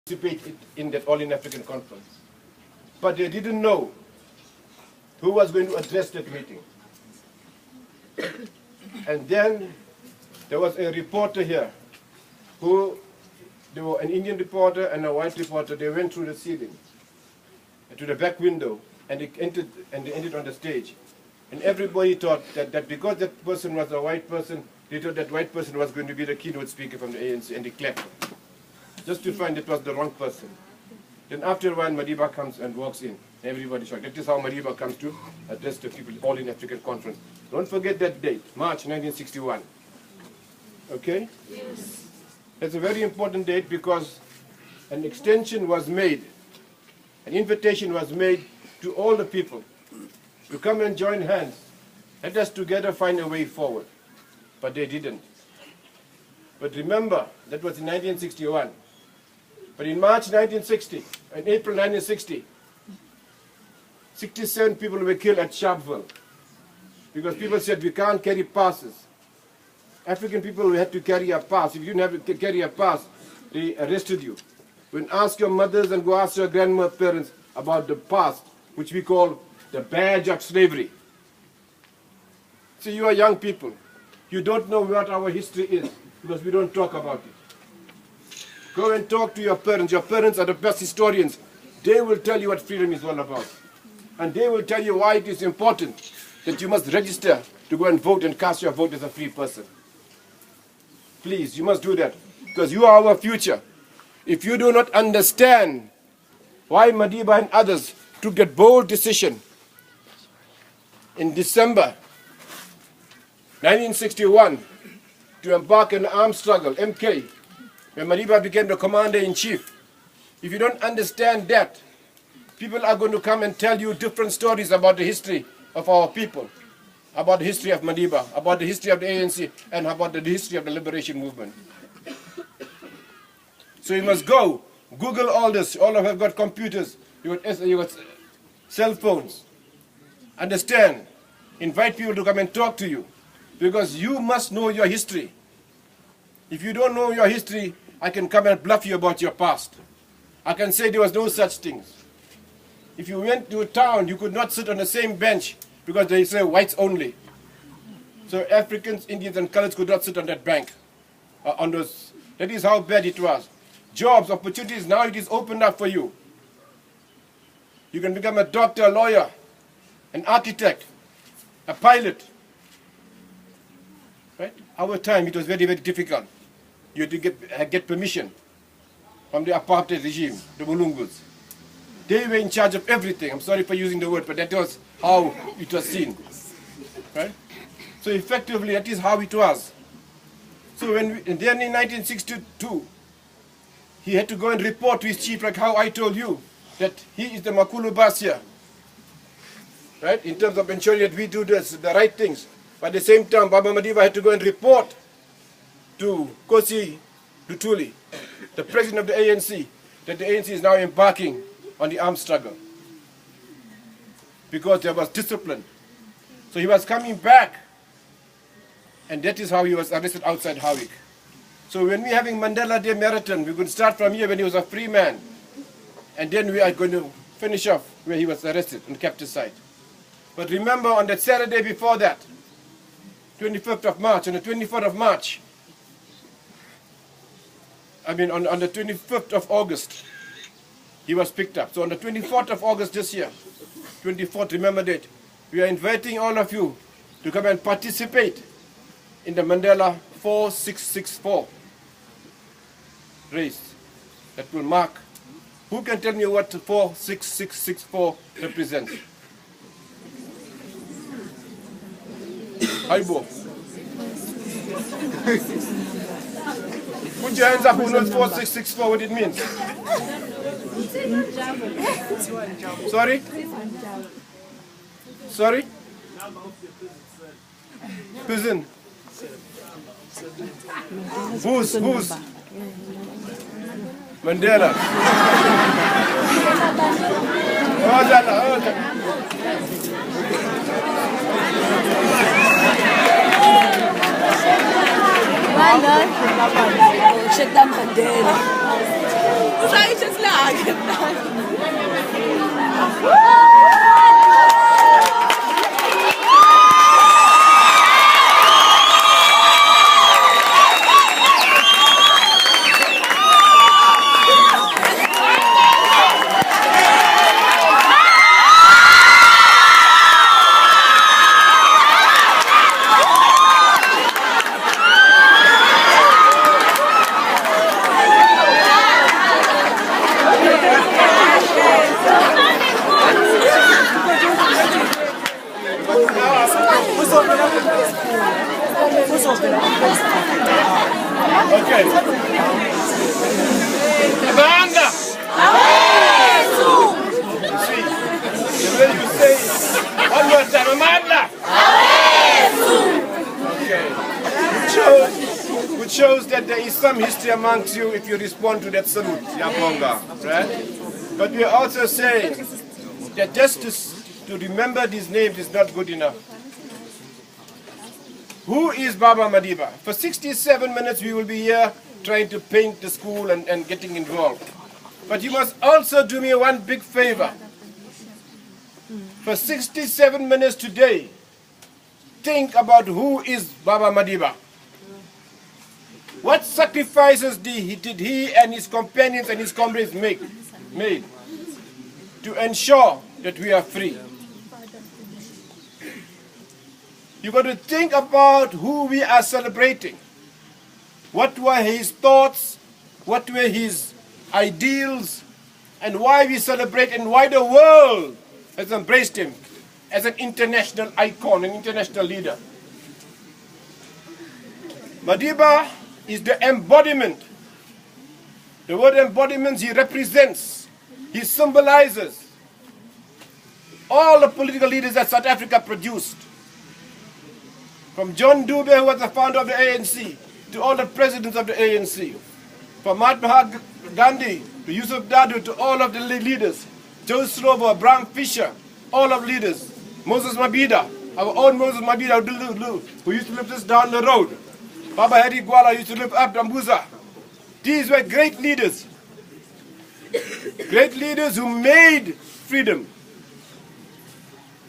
participate in that All-in-African conference. But they didn't know who was going to address that meeting. And then there was a reporter here there were an Indian reporter and a white reporter. They went through the ceiling to the back window and they entered on the stage. And everybody thought that because that person was a white person, they thought that white person was going to be the keynote speaker from the ANC, and they clapped. Just to find it was the wrong person. Then after a while, Madiba comes and walks in. Everybody shocked. That is how Madiba comes to address the people all in African conference. Don't forget that date, March 1961. Okay? Yes. That's a very important date because an extension was made, an invitation was made to all the people to come and join hands. Let us together find a way forward. But they didn't. But remember, that was in 1961. But in March 1960, in April 1960, 67 people were killed at Sharpeville because people said we can't carry passes. African people had to carry a pass. If you didn't have to carry a pass, they arrested you. When ask your mothers and go ask your grandparents about the past, which we call the badge of slavery. So you are young people. You don't know what our history is because we don't talk about it. Go and talk to your parents. Your parents are the best historians. They will tell you what freedom is all about. And they will tell you why it is important that you must register to go and vote and cast your vote as a free person. Please, you must do that because you are our future. If you do not understand why Madiba and others took that bold decision in December 1961 to embark in an armed struggle, MK, when Madiba became the commander-in-chief. If you don't understand that, people are going to come and tell you different stories about the history of our people, about the history of Madiba, about the history of the ANC, and about the history of the liberation movement. So you must go, Google all this. All of you have got computers, you got cell phones. Understand, invite people to come and talk to you, because you must know your history. If you don't know your history, I can come and bluff you about your past. I can say there was no such things. If you went to a town, you could not sit on the same bench because they say whites only. So Africans, Indians, and coloreds could not sit on that bank. That is how bad it was. Jobs, opportunities, now it is opened up for you. You can become a doctor, a lawyer, an architect, a pilot. Right? Our time, it was very, very difficult. You had to get permission from the apartheid regime, the Mulungus. They were in charge of everything. I'm sorry for using the word, but that was how it was seen. Right? So effectively, that is how it was. So then in 1962, he had to go and report to his chief, like how I told you, that he is the Makulu Basia. Right? In terms of ensuring that we do the right things. But at the same time, Baba Madiba had to go and report to Kosi Lutuli, the president of the ANC, that the ANC is now embarking on the armed struggle. Because there was discipline. So he was coming back, and that is how he was arrested outside Howick. So when we're having Mandela Day Marathon, we're going to start from here when he was a free man. And then we are going to finish off where he was arrested and kept aside. But remember, on that Saturday before that, 25th of March, on the 24th of March, on the 25th of August, he was picked up. So on the 24th of August this year, 24th, remember that, we are inviting all of you to come and participate in the Mandela 4664 race that will mark. Who can tell me what 46664 represents? Aibo. Put your hands up who knows 4664, what it means. Sorry? Sorry? Prison. Who's? Mandela. Worship Cllr Bhamjee. Zou je het lagen? Okay. Amanda! See, the way you say one more time, Amanda! Okay. Which shows that there is some history amongst you if you respond to that salute, Yaponga, right? But we are also saying that just to remember these names is not good enough. Who is Baba Madiba? For 67 minutes we will be here trying to paint the school and getting involved. But you must also do me one big favor. For 67 minutes today, think about who is Baba Madiba. What sacrifices did he and his companions and his comrades made to ensure that we are free? You've got to think about who we are celebrating. What were his thoughts? What were his ideals? And why we celebrate and why the world has embraced him as an international icon, an international leader. Madiba is the embodiment. The word embodiment, he represents, he symbolizes all the political leaders that South Africa produced. From John Dube, who was the founder of the ANC, to all the presidents of the ANC. From Mahatma Gandhi, to Yusuf Dadoo, to all of the leaders. Joe Slovo, Bram Fisher, all of leaders. Moses Mabhida, our own Moses Mabhida, who used to live just down the road. Baba Hari Gwala used to live up Dambuza. These were great leaders. Great leaders who made freedom.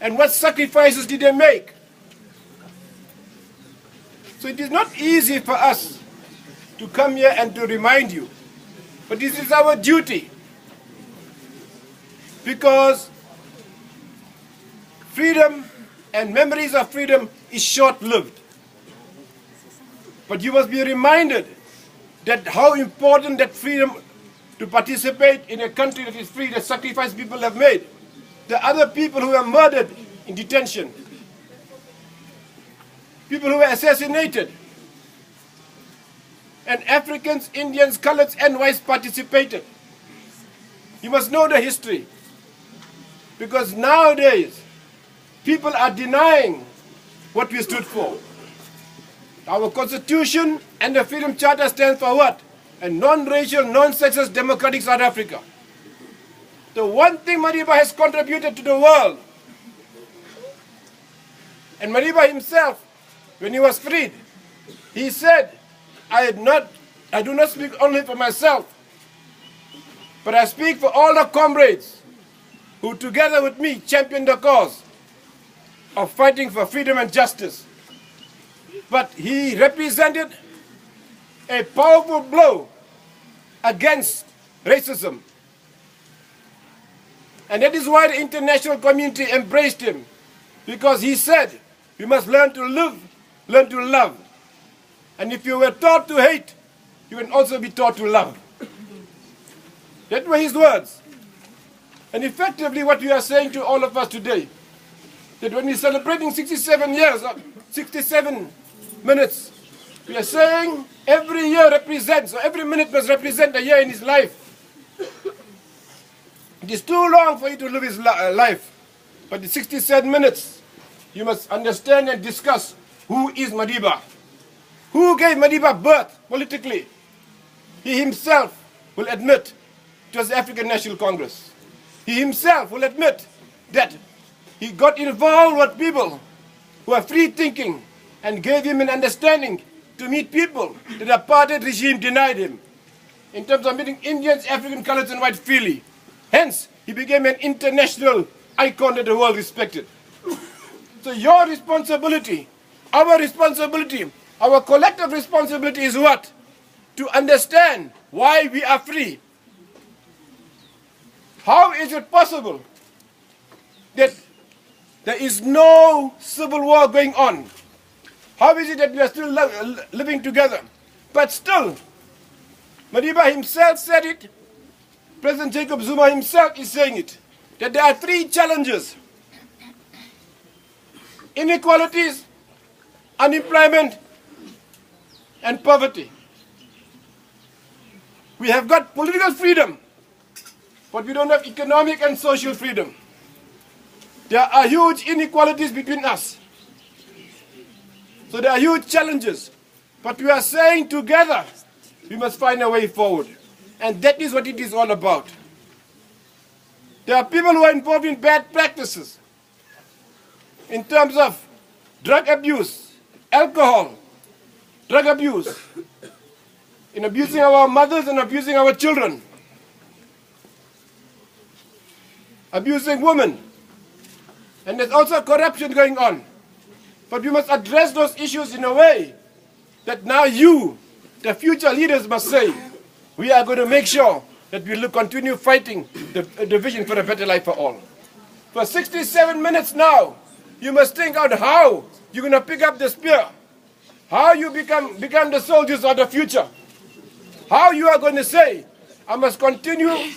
And what sacrifices did they make? So it is not easy for us to come here and to remind you. But this is our duty. Because freedom and memories of freedom is short-lived. But you must be reminded that how important that freedom to participate in a country that is free, the sacrifice people have made. The other people who were murdered in detention. People who were assassinated. And Africans, Indians, coloreds and whites participated. You must know the history. Because nowadays, people are denying what we stood for. Our Constitution and the Freedom Charter stand for what? A non-racial, non-sexist, democratic South Africa. The one thing Madiba has contributed to the world. And Madiba himself, when he was freed, he said, I do not speak only for myself, but I speak for all the comrades who together with me championed the cause of fighting for freedom and justice. But he represented a powerful blow against racism. And that is why the international community embraced him, because he said, we must learn to live, learn to love. And if you were taught to hate, you can also be taught to love. That were his words. And effectively what we are saying to all of us today, that when we're celebrating 67 years, 67 minutes, we are saying every year represents, or every minute must represent a year in his life. It is too long for you to live his life. But the 67 minutes, you must understand and discuss who is Madiba. Who gave Madiba birth politically? He himself will admit it was the African National Congress. He himself will admit that he got involved with people who are free thinking and gave him an understanding to meet people that the apartheid regime denied him. in terms of meeting Indians, African colors and white freely. Hence, he became an international icon that the world respected. So your responsibility, our collective responsibility is what? To understand why we are free. How is it possible that there is no civil war going on? How is it that we are still living together? But still, Madiba himself said it, President Jacob Zuma himself is saying it, that there are three challenges: inequalities, unemployment, and poverty. We have got political freedom, but we don't have economic and social freedom. There are huge inequalities between us. So there are huge challenges. But we are saying together, we must find a way forward. And that is what it is all about. There are people who are involved in bad practices in terms of drug abuse, alcohol, drug abuse, in abusing our mothers and abusing our children, abusing women. And there's also corruption going on. But we must address those issues in a way that now you, the future leaders, must say, we are going to make sure that we will continue fighting the vision for a better life for all. For 67 minutes now, you must think out how you're going to pick up the spear, how you become the soldiers of the future, how you are going to say, I must continue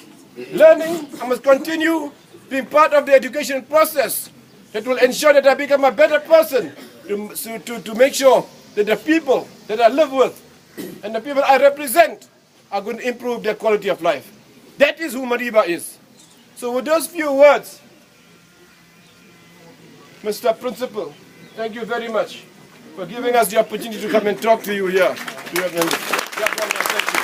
learning, I must continue being part of the education process that will ensure that I become a better person to make sure that the people that I live with and the people I represent are going to improve their quality of life. That is who Madiba is. So with those few words, Mr. Principal, thank you very much for giving us the opportunity to come and talk to you here. Thank you.